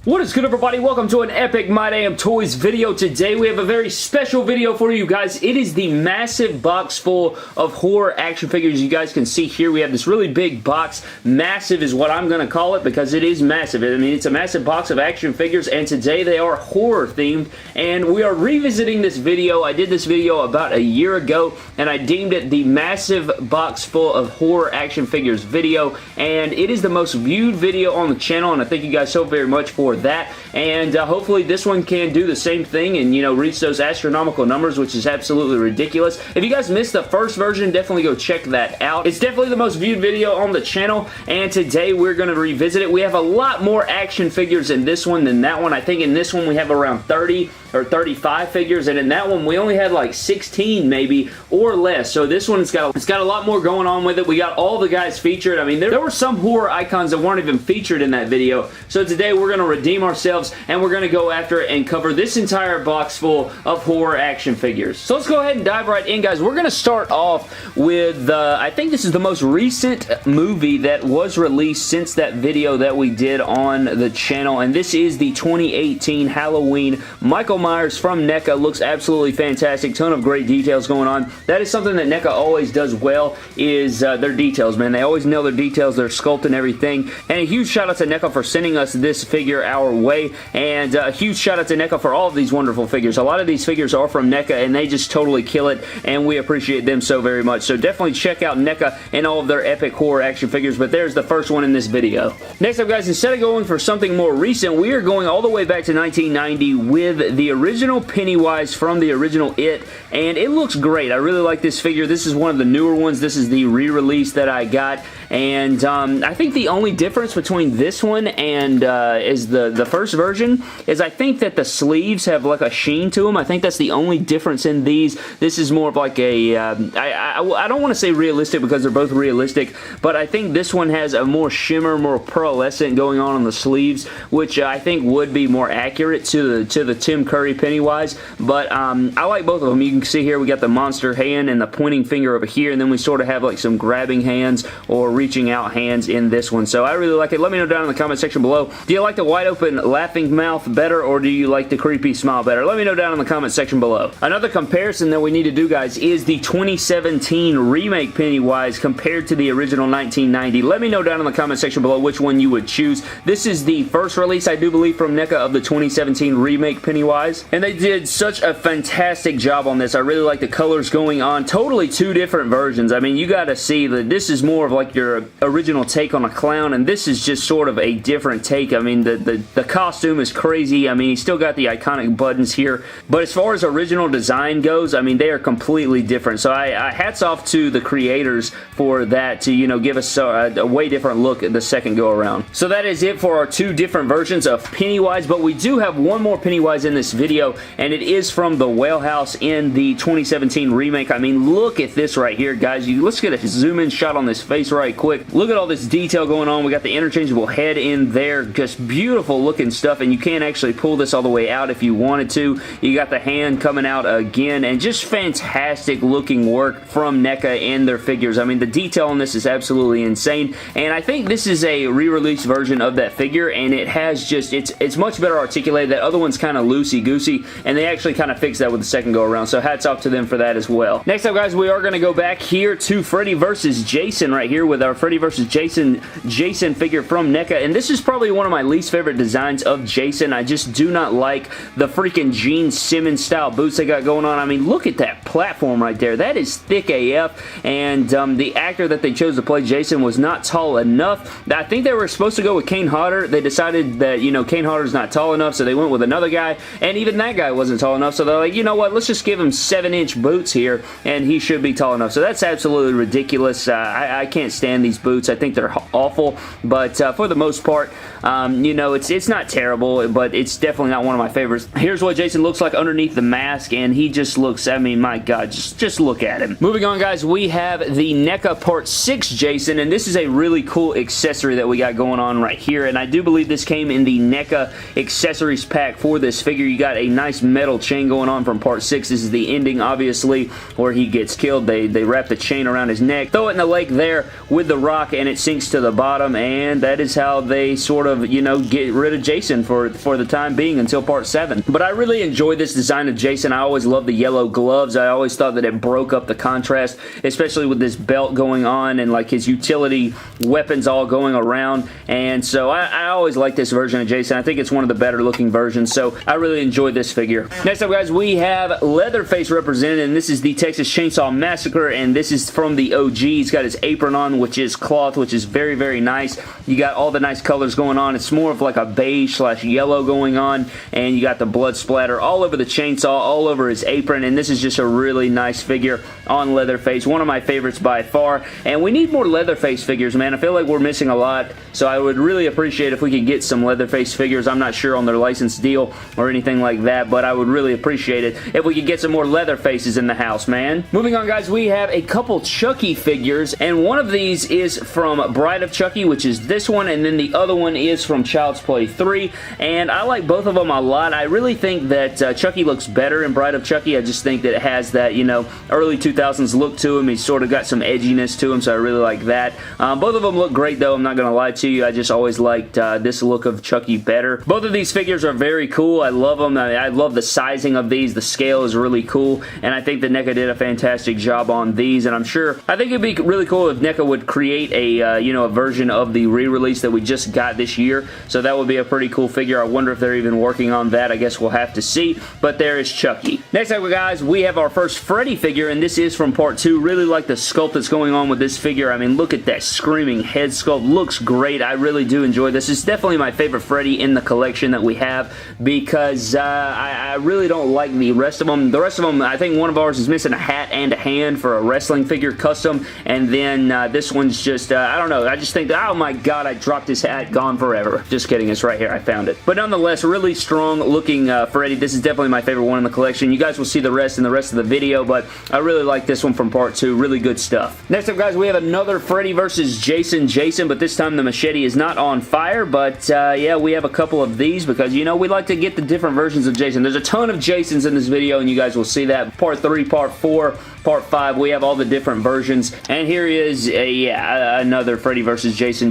What is good, everybody? Welcome to an epic My Damn Toys video. Today we have a very special video for you guys. It is the massive box full of horror action figures. You guys can see here we have this really big box. Massive is what I'm going to call it because it is massive. I mean, it's a massive box of action figures, and today they are horror themed, and we are revisiting this video. I did this video about a year ago, and I deemed it the massive box full of horror action figures video, and it is the most viewed video on the channel, and I thank you guys so very much for that. And hopefully this one can do the same thing and, you know, reach those astronomical numbers, which is absolutely ridiculous. If you guys missed the first version, definitely go check that out. It's definitely the most viewed video on the channel, and today we're going to revisit it. We have a lot more action figures in this one than that one. I think in this one we have around 30 or 35 figures, and in that one we only had like 16 maybe or less. So this one it's got a lot more going on with it. We got all the guys featured. I mean, there were some horror icons that weren't even featured in that video. So today we're going to redeem ourselves, and we're going to go after it and cover this entire box full of horror action figures. So let's go ahead and dive right in, guys. We're going to start off with, I think this is the most recent movie that was released since that video that we did on the channel, and this is the 2018 Halloween Michael Myers from NECA. Looks absolutely fantastic. Ton of great details going on. That is something that NECA always does well, is their details, man. They always nail their details, their sculpt and everything. And a huge shout out to NECA for sending us this figure our way, and a huge shout out to NECA for all of these wonderful figures. A lot of these figures are from NECA, and they just totally kill it, and we appreciate them so very much. So definitely check out NECA and all of their epic horror action figures, but there's the first one in this video. Next up, guys, instead of going for something more recent, we are going all the way back to 1990 with the original Pennywise from the original It, and it looks great. I really like this figure. This is one of the newer ones. This is the re-release that I got, and I think the only difference between this one and is the first version is I think that the sleeves have like a sheen to them. I think that's the only difference in these. This is more of like a I don't want to say realistic because they're both realistic, but I think this one has a more shimmer, more pearlescent going on the sleeves, which I think would be more accurate to the Tim Curry Pennywise. But I like both of them. You can see here we got the monster hand and the pointing finger over here, and then we sort of have like some grabbing hands or reaching out hands in this one. So I really like it. Let me know down in the comment section below. Do you like the wide open laughing mouth better, or do you like the creepy smile better? Let me know down in the comment section below. Another comparison that we need to do, guys, is the 2017 remake Pennywise compared to the original 1990. Let me know down in the comment section below which one you would choose. This is the first release, I do believe, from NECA of the 2017 remake Pennywise, and they did such a fantastic job on this. I really like the colors going on. Totally two different versions. I mean, you got to see that this is more of like your original take on a clown, and this is just sort of a different take. I mean, the costume is crazy. I mean, he's still got the iconic buttons here, but as far as original design goes, I mean, they are completely different. So I hats off to the creators for that, to, you know, give us a way different look at the second go around. So that is it for our two different versions of Pennywise, but we do have one more Pennywise in this video, and it is from the Whale House in the 2017 remake. I mean, look at this right here, guys. Let's get a zoom in shot on this face right quick. Look at all this detail going on. We got the interchangeable head in there. Just beautiful looking stuff, and you can actually pull this all the way out if you wanted to. You got the hand coming out again, and just fantastic looking work from NECA and their figures. I mean, the detail on this is absolutely insane, and I think this is a re-release version of that figure, and it has just, it's much better articulated. That other one's kind of loosey-goosey, and they actually kind of fixed that with the second go around, so hats off to them for that as well. Next up, guys, we are going to go back here to Freddy vs. Jason right here with our Freddy vs. Jason figure from NECA, and this is probably one of my least favorite designs of Jason. I just do not like the freaking Gene Simmons style boots they got going on. I mean, look at that platform right there. That is thick AF, and the actor that they chose to play Jason was not tall enough. I think they were supposed to go with Kane Hodder. They decided that, you know, Kane Hodder's not tall enough, so they went with another guy, and even that guy wasn't tall enough, so they're like, you know what, let's just give him 7-inch boots here, and he should be tall enough. So that's absolutely ridiculous. I can't stand these boots. I think they're awful, but for the most part, you know, it's not terrible, but it's definitely not one of my favorites. Here's what Jason looks like underneath the mask, and he just looks, I mean, my God, just look at him. Moving on, guys, we have the NECA Part 6 Jason, and this is a really cool accessory that we got going on right here, and I do believe this came in the NECA accessories pack for this figure. You got a nice metal chain going on from Part 6. This is the ending, obviously, where he gets killed. They wrap the chain around his neck, throw it in the lake there with the rock, and it sinks to the bottom, and that is how they sort of of, you know, get rid of Jason for the time being until part 7. But I really enjoy this design of Jason. I always love the yellow gloves. I always thought that it broke up the contrast, especially with this belt going on and like his utility weapons all going around. And so I always like this version of Jason. I think it's one of the better looking versions, so I really enjoy this figure. Next up, guys, we have Leatherface represented, and this is the Texas Chainsaw Massacre, and this is from the OG. He's got his apron on, which is cloth, which is very, very nice. You got all the nice colors going on. It's more of like a beige / yellow going on, and you got the blood splatter all over the chainsaw, all over his apron, and this is just a really nice figure on Leatherface. One of my favorites by far, and we need more Leatherface figures, man. I feel like we're missing a lot, so I would really appreciate if we could get some Leatherface figures. I'm not sure on their license deal or anything like that, but I would really appreciate it if we could get some more Leatherfaces in the house, man. Moving on, guys, we have a couple Chucky figures, and one of these is from Bride of Chucky, which is this one, and then the other one is from Child's Play 3, and I like both of them a lot. I really think that Chucky looks better in Bride of Chucky. I just think that it has that, you know, early 2000s look to him. He's sort of got some edginess to him, so I really like that. Both of them look great, though. I'm not going to lie to you. I just always liked this look of Chucky better. Both of these figures are very cool. I love them. I love the sizing of these. The scale is really cool, and I think that NECA did a fantastic job on these, and I think it'd be really cool if NECA would create a, you know, a version of the re-release that we just got this year, so that would be a pretty cool figure. I wonder if they're even working on that. I guess we'll have to see, but there is Chucky. Next up, guys, we have our first Freddy figure, and this is from part 2. Really like the sculpt that's going on with this figure. I mean, look at that screaming head sculpt. Looks great. I really do enjoy this. It's definitely my favorite Freddy in the collection that we have because I really don't like the rest of them. The rest of them, I think one of ours is missing a hat and a hand for a wrestling figure custom, and then this one's just, I don't know, I just think, oh my god, I dropped his hat, gone forever. Just kidding, it's right here, I found it. But nonetheless, really strong looking Freddy. This is definitely my favorite one in the collection. You guys will see the rest in the rest of the video, but I really like this one from part 2. Really good stuff. Next up, guys, we have another Freddy versus Jason, but this time the machete is not on fire, but yeah, we have a couple of these because, you know, we like to get the different versions of Jason. There's a ton of Jasons in this video, and you guys will see that. Part 3, Part 4, Part 5, we have all the different versions, and here is another Freddy versus Jason.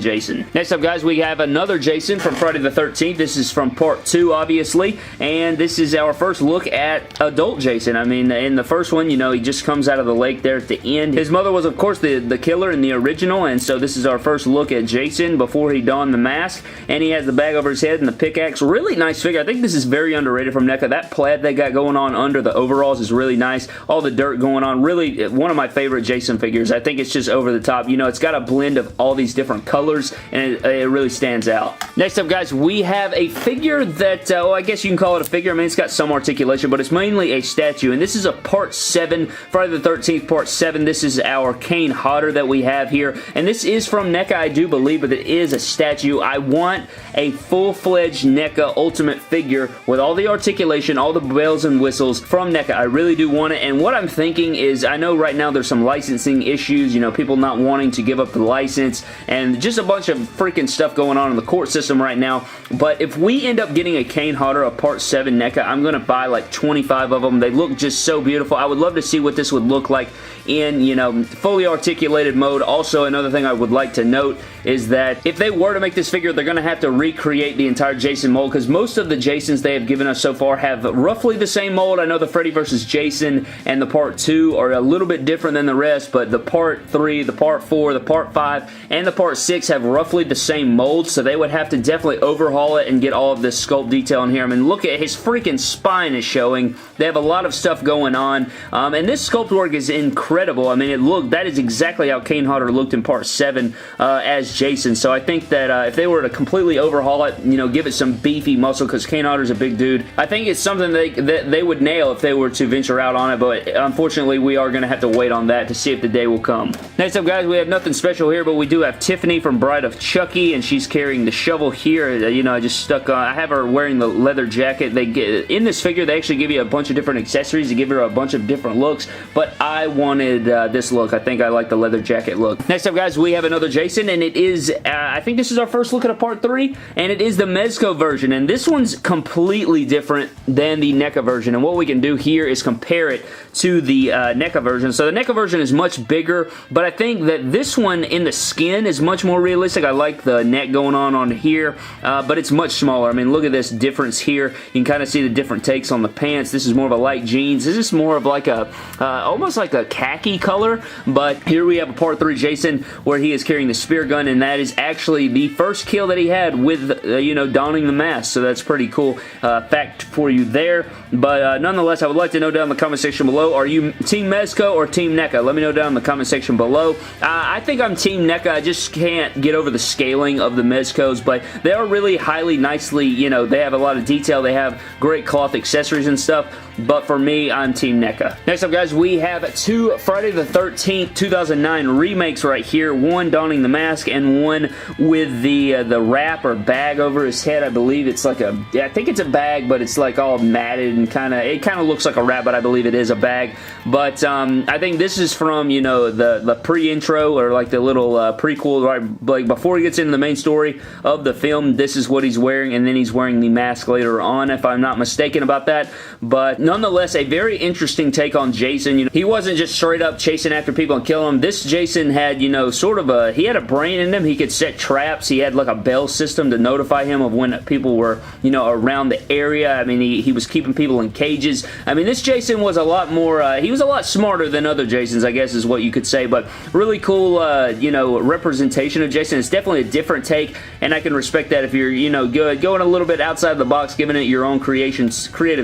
Next up, guys, we have another Jason from Friday the 13th. This is from Part 2, obviously, and this is our first look at adult Jason. I mean, in the first one, you know, he just comes out of the lake there at the end. His mother was, of course, the killer in the original, and so this is our first look at Jason before he donned the mask, and he has the bag over his head and the pickaxe. Really nice figure. I think this is very underrated from NECA. That plaid they got going on under the overalls is really nice. All the dirt going on. Really one of my favorite Jason figures. I think it's just over the top. You know, it's got a blend of all these different colors, and it really stands out. Next up, guys, we have a figure that, well, I guess you can call it a figure. I mean, it's got some articulation, but it's mainly a statue, and this is a Part 7, Friday the 13th, Part 7. This is our Kane Hodder that we have here, and this is from NECA, I do believe, but it is a statue. I want a full-fledged NECA Ultimate figure with all the articulation, all the bells and whistles from NECA. I really do want it, and what I'm thinking is, I know right now there's some licensing issues, you know, people not wanting to give up the license, and just a bunch of freaking stuff going on in the court system right now, but if we end up getting a Kane Hodder, a Part 7 NECA, I'm going to buy like 25 of them. They look just so beautiful. I would love to see what this would look like in, you know, fully articulated mode. Also, another thing I would like to note is that if they were to make this figure, they're going to have to recreate the entire Jason mold, because most of the Jasons they have given us so far have roughly the same mold. I know the Freddy vs. Jason and the Part 2 are a little bit different than the rest, but the Part 3, the Part 4, the Part 5, and the Part 6 have roughly the same mold, so they would have to definitely overhaul it and get all of this sculpt detail in here. I mean, look at his freaking spine is showing. They have a lot of stuff going on, and this sculpt work is incredible. I mean, that is exactly how Kane Hodder looked in Part 7 as Jason, so I think that if they were to completely overhaul it, you know, give it some beefy muscle, because Kane Hodder's a big dude, I think it's something that they would nail if they were to venture out on it, but unfortunately, we are going to have to wait on that to see if the day will come. Next up, guys, we have nothing special here, but we do have Tiffany from Bride of Chucky, and she's carrying the shovel here. You know, I just stuck on, I have her wearing the leather jacket. They get in this figure, they actually give you a bunch of different accessories to give her a bunch of different looks, but I wanted this look. I think I like the leather jacket look. Next up, guys, we have another Jason, and it is, I think this is our first look at a Part 3, and it is the Mezco version, and this one's completely different than the NECA version, and what we can do here is compare it to the NECA version. So the NECA version is much bigger, but I think that this one in the skin is much more realistic. I like the neck going on here, but it's much smaller. I mean, look at this difference here. You can kind of see the different takes on the pants. This is more of a light jeans. This is more of like a, almost like a khaki color, but here we have a Part 3 Jason where he is carrying the spear gun, and that is actually the first kill that he had with, you know, donning the mask, so that's pretty cool fact for you there. But nonetheless, I would like to know down in the comment section below, are you Team Mezco or Team NECA? Let me know down in the comment section below. I think I'm Team NECA. I just can't get over the scaling of the Mezcos, but they are really highly, nicely, you know, they have a lot of detail. They have great cloth accessories and stuff, but for me, I'm Team NECA. Next up, guys, we have two Friday the 13th 2009 remakes right here. One donning the mask and one with the wrap or bag over his head. I believe it's like a, yeah, I think it's a bag, but it's like all matted and it kind of looks like a wrap, but I believe it is a bag. But I think this is from, you know, the pre-intro or like the little prequel, right? Like before he gets into the main story of the film, this is what he's wearing, and then he's wearing the mask later on, if I'm not mistaken about that. But nonetheless, a very interesting take on Jason. You know, he wasn't just straight up chasing after people and killing them. This Jason had, you know, sort of he had a brain in him. He could set traps. He had like a bell system to notify him of when people were, you know, around the area. I mean, he was keeping people in cages. I mean, this Jason was a lot more, he was a lot smarter than other Jasons, I guess is what you could say, but really cool, you know, representation of Jason. It's definitely a different take, and I can respect that if you're, you know, going a little bit outside the box, giving it your own creative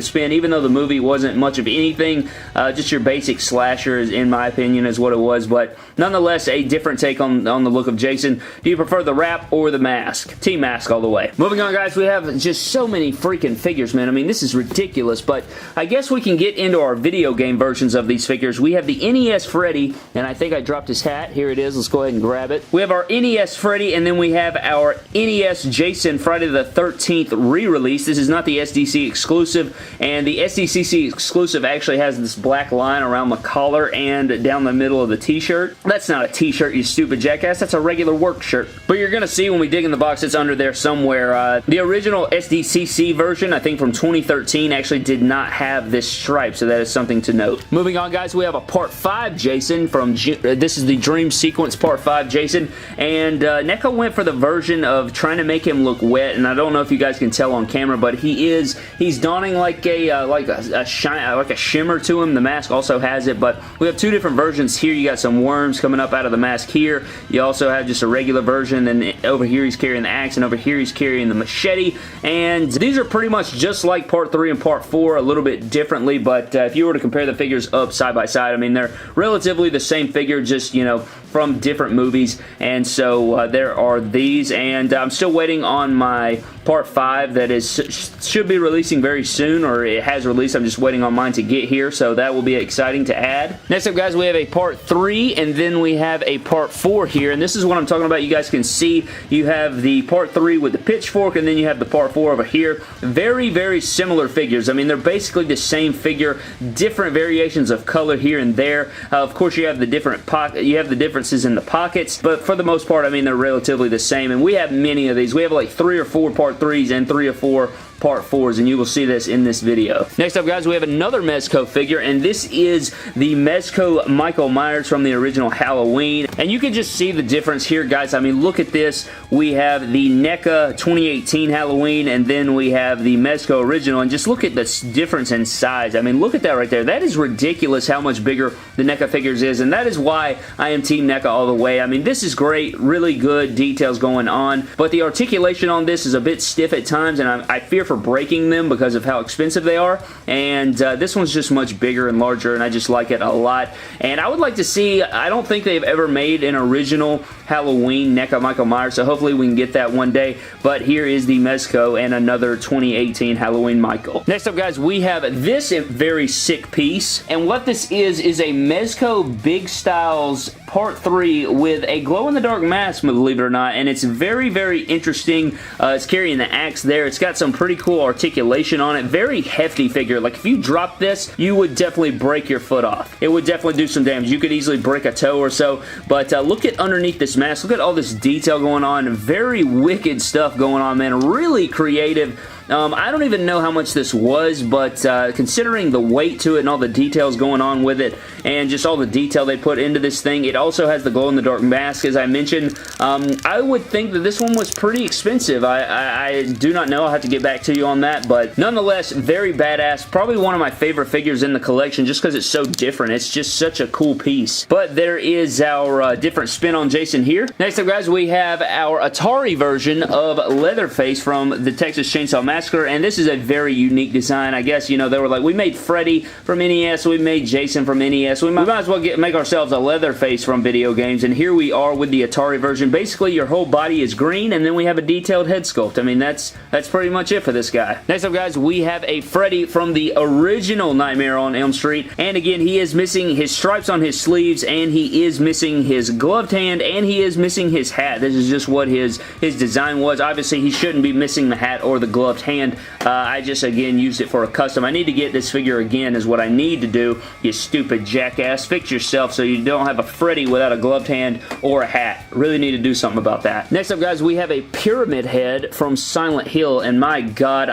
spin, even though the movie wasn't much of anything, just your basic slasher, in my opinion, is what it was, but nonetheless, a different take on the look of Jason. Do you prefer the wrap or the mask? Team Mask all the way. Moving on, guys, we have just so many freaking figures, man. I mean, this is ridiculous, but I guess we can get into our video game versions of these figures. We have the NES Freddy, and I think I dropped his hat. Here it is. Let's go ahead and grab it. We have our NES Freddy, and then we have our NES Jason Friday the 13th re-release. This is not the SDC exclusive, and the SDCC exclusive actually has this black line around the collar and down the middle of the t-shirt. That's not a t-shirt, you stupid jackass. That's a regular work shirt. But you're going to see when we dig in the box, it's under there somewhere. The original SDCC version, I think from 2013, actually did not have this stripe, so that is something to note. Moving on, guys, we have a Part 5 Jason from, this is the Dream Sequence Part 5 Jason, and NECA went for the version of trying to make him look wet, and I don't know if you guys can tell on camera, but he's donning like a shimmer to him. The mask also has it, but we have two different versions here. You got some worms coming up out of the mask here. You also have just a regular version, and over here he's carrying the axe, and over here he's carrying the machete, and these are pretty much just like Part 3 and Part 4, a little bit differently, but if you were to compare the figures up side by side, I mean, they're relatively the same figure, just, you know, from different movies, and so there are these, and I'm still waiting on my Part 5 that should be releasing very soon, or it has released. I'm just waiting on mine to get here, so that will be exciting to add. Next up, guys, we have a Part 3, and then we have a Part 4 here, and this is what I'm talking about. You guys can see you have the Part 3 with the pitchfork, and then you have the Part 4 over here. Very, very similar figures. I mean, they're basically the same figure, different variations of color here and there. Of course, you have the differences in the pockets, but for the most part, I mean, they're relatively the same, and we have many of these. We have like 3 or 4 Part 3s and 3 or 4 Part 4s, and you will see this in this video. Next up, guys, we have another Mezco figure, and this is the Mezco Michael Myers from the original Halloween, and you can just see the difference here, guys. I mean, look at this. We have the NECA 2018 Halloween, and then we have the Mezco original, and just look at this difference in size. I mean, look at that right there. That is ridiculous how much bigger the NECA figures is, and that is why I am Team NECA all the way. I mean, this is great, really good details going on, but the articulation on this is a bit stiff at times, and I fear for breaking them because of how expensive they are, and this one's just much bigger and larger, and I just like it a lot. And I would like to see, I don't think they've ever made an original Halloween NECA Michael Myers, so hopefully we can get that one day, but here is the Mezco and another 2018 Halloween Michael. Next up, guys, we have this very sick piece, and what this is a Mezco Big Styles Part 3 with a glow-in-the-dark mask, believe it or not, and it's very, very interesting. It's carrying the axe there. It's got some pretty cool articulation on it. Very hefty figure. Like, if you drop this, you would definitely break your foot off. It would definitely do some damage. You could easily break a toe or so, but look at underneath this mask. Look at all this detail going on. Very wicked stuff going on, man. Really creative. I don't even know how much this was, but considering the weight to it and all the details going on with it and just all the detail they put into this thing, it also has the glow-in-the-dark mask, as I mentioned. I would think that this one was pretty expensive. I do not know. I'll have to get back to you on that, but nonetheless, very badass. Probably one of my favorite figures in the collection just because it's so different. It's just such a cool piece. But there is our different spin on Jason here. Next up, guys, we have our Atari version of Leatherface from the Texas Chainsaw Massacre, and this is a very unique design. I guess, you know, they were like, we made Freddy from NES, we made Jason from NES, we might as well make ourselves a Leatherface from video games, and here we are with the Atari version. Basically, your whole body is green, and then we have a detailed head sculpt. I mean, that's pretty much it for this guy. Next up, guys, we have a Freddy from the original Nightmare on Elm Street, and again, he is missing his stripes on his sleeves, and he is missing his gloved hand, and he is missing his hat. This is just what his design was. Obviously, he shouldn't be missing the hat or the gloved hand. I just, again, used it for a custom. I need to get this figure again is what I need to do, you stupid jackass. Fix yourself so you don't have a Freddy without a gloved hand or a hat. Really need to do something about that. Next up, guys, we have a Pyramid Head from Silent Hill, and my god,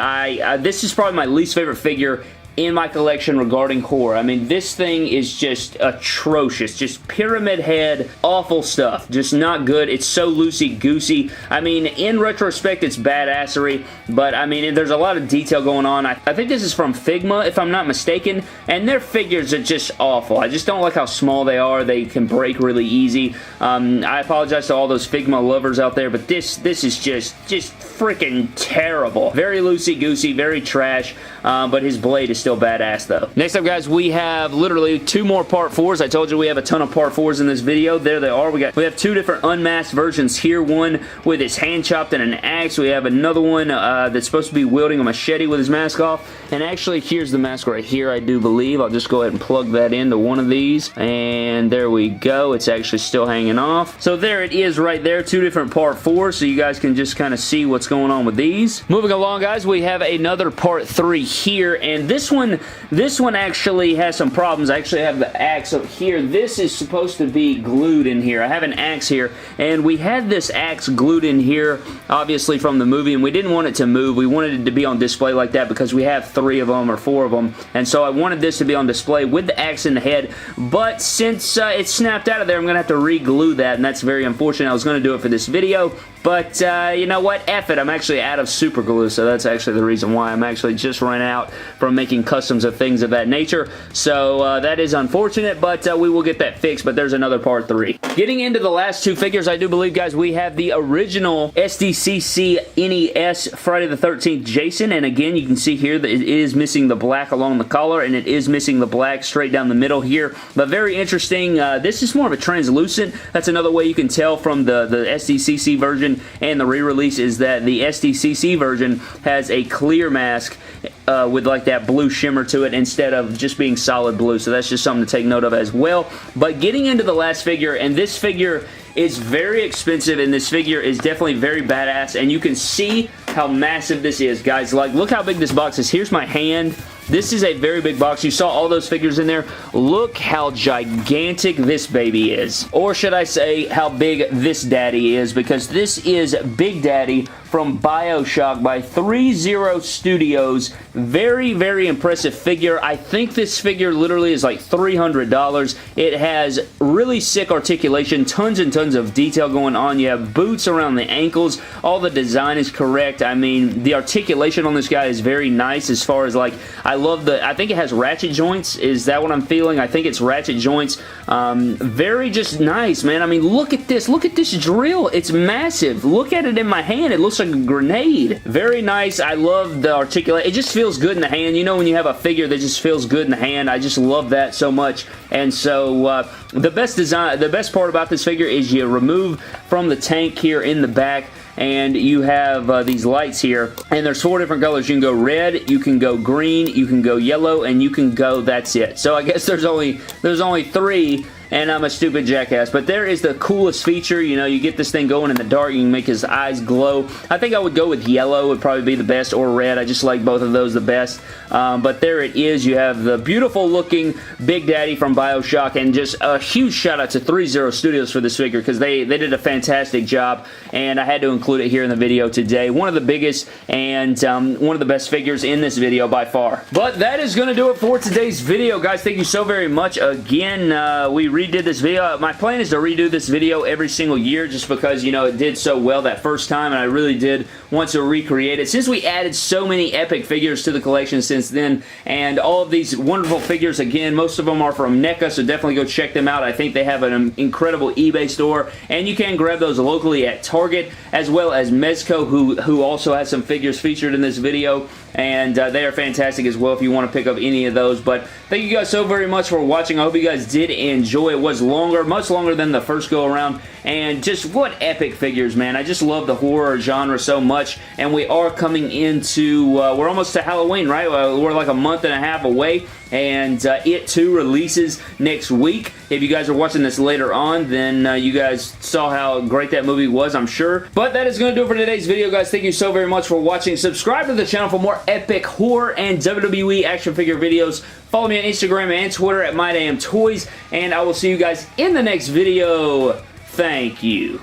this is probably my least favorite figure in my collection regarding horror. I mean, this thing is just atrocious. Just Pyramid Head, awful stuff. Just not good. It's so loosey-goosey. I mean, in retrospect, it's badassery, but I mean, there's a lot of detail going on. I think this is from Figma, if I'm not mistaken, and their figures are just awful. I just don't like how small they are. They can break really easy. I apologize to all those Figma lovers out there, but this is just freaking terrible. Very loosey-goosey, very trash, but his blade is still badass though. Next up, guys, we have literally two more Part 4s. I told you we have a ton of Part 4s in this video. There they are. We have two different unmasked versions here. One with his hand chopped and an axe. We have another one that's supposed to be wielding a machete with his mask off. And actually, here's the mask right here, I do believe. I'll just go ahead and plug that into one of these. And there we go. It's actually still hanging off. So there it is right there. Two different Part 4s, so you guys can just kind of see what's going on with these. Moving along, guys, we have another Part 3 here. And this one actually has some problems. I actually have the axe up here. This is supposed to be glued in here. I have an axe here, and we had this axe glued in here, obviously from the movie, and we didn't want it to move. We wanted it to be on display like that because we have 3 of them or 4 of them, and so I wanted this to be on display with the axe in the head, but since it snapped out of there, I'm going to have to re-glue that, and that's very unfortunate. I was going to do it for this video, but you know what? F it. I'm actually out of super glue, so that's actually the reason why. I'm actually just ran out from making customs of things of that nature, so that is unfortunate, but we will get that fixed, but there's another Part 3. Getting into the last 2 figures, I do believe, guys, we have the original SDCC NES Friday the 13th Jason, and again, you can see here that it is missing the black along the collar, and it is missing the black straight down the middle here, but very interesting. This is more of a translucent. That's another way you can tell from the SDCC version and the re-release is that the SDCC version has a clear mask with like that blue shimmer to it instead of just being solid blue, so that's just something to take note of as well. But getting into the last figure, and this figure is very expensive, and this figure is definitely very badass, and you can see how massive this is, guys. Like, look how big this box is. Here's my hand. This is a very big box. You saw all those figures in there. Look how gigantic this baby is. Or should I say how big this daddy is, because this is Big Daddy from BioShock by 30 Studios. Very, very impressive figure. I think this figure literally is like $300. It has really sick articulation, tons and tons of detail going on. You have boots around the ankles. All the design is correct. I mean, the articulation on this guy is very nice as far as like, I think it has ratchet joints. Is that what I'm feeling? I think it's ratchet joints. Very just nice, man. I mean, look at this. Look at this drill. It's massive. Look at it in my hand. It looks like a grenade. Very nice. I love the articulation. It just feels good in the hand. You know when you have a figure that just feels good in the hand? I just love that so much. And so the best part about this figure is you remove from the tank here in the back, and you have these lights here, and there's 4 different colors. You can go red, you can go green, you can go yellow, and you can go, that's it. So I guess there's only 3 and I'm a stupid jackass. But there is the coolest feature. You know, you get this thing going in the dark. You can make his eyes glow. I think I would go with yellow would probably be the best, or red. I just like both of those the best. But there it is. You have the beautiful looking Big Daddy from BioShock, and just a huge shout out to 3-0 Studios for this figure, because they did a fantastic job, and I had to include it here in the video today. One of the biggest and one of the best figures in this video by far. But that is going to do it for today's video, guys. Thank you so very much. Again, we redid this video. My plan is to redo this video every single year, just because, you know, it did so well that first time, and I really did want to recreate it. Since we added so many epic figures to the collection since then, and all of these wonderful figures, again, most of them are from NECA, so definitely go check them out. I think they have an incredible eBay store, and you can grab those locally at Target, as well as Mezco, who also has some figures featured in this video, and they are fantastic as well if you want to pick up any of those. But thank you guys so very much for watching. I hope you guys did enjoy. It was longer, much longer than the first go around, and just what epic figures, man. I just love the horror genre so much, and we are coming into, we're almost to Halloween, right? We're like a month and a half away, and It 2 releases next week. If you guys are watching this later on, then you guys saw how great that movie was, I'm sure. But that is going to do it for today's video, guys. Thank you so very much for watching. Subscribe to the channel for more epic horror and WWE action figure videos. Follow me on Instagram and Twitter at MyDamnToys, and I will see you guys in the next video. Thank you.